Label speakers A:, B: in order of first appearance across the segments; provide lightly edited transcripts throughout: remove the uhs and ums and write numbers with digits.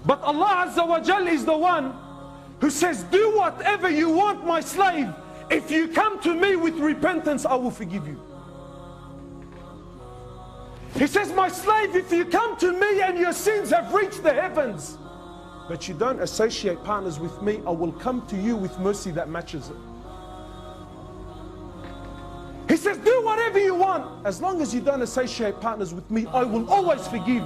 A: But Allah Azza wa Jal is the one who says, do whatever you want, my slave. If you come to me with repentance, I will forgive you. He says, my slave, if you come to me and your sins have reached the heavens, but you don't associate partners with me, I will come to you with mercy that matches it. He says, do whatever you want. As long as you don't associate partners with me, I will always forgive.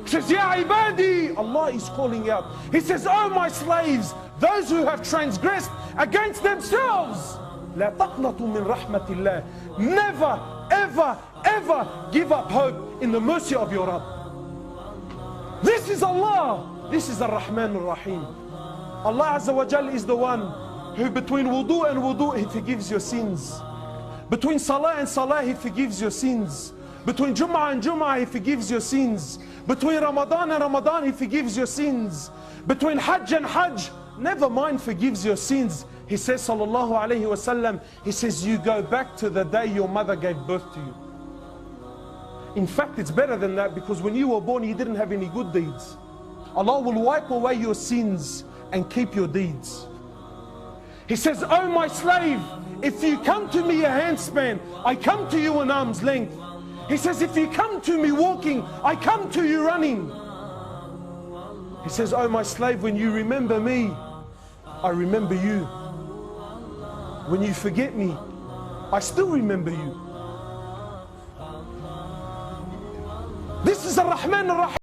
A: He says, Ya ibadi, Allah is calling out. He says, oh my slaves, those who have transgressed against themselves, la taqnatu min rahmatillah. Never, ever, ever give up hope in the mercy of your Rabb. This is Allah. This is Ar-Rahman Ar-Rahim. Allah Azza wa Jal is the one who between wudu and wudu, He forgives your sins. Between salah and salah, He forgives your sins. Between Jum'ah and Jum'ah, He forgives your sins. Between Ramadan and Ramadan, He forgives your sins. Between Hajj and Hajj, never mind, forgives your sins. He says, sallallahu alayhi wa sallam, He says, you go back to the day your mother gave birth to you. In fact, it's better than that, because when you were born, you didn't have any good deeds. Allah will wipe away your sins and keep your deeds. He says, oh my slave, if you come to me a handspan, I come to you an arm's length. He says, if you come to me walking, I come to you running. He says, oh my slave, when you remember me, I remember you. When you forget me, I still remember you. This is Ar-Rahman Ar-Rahim.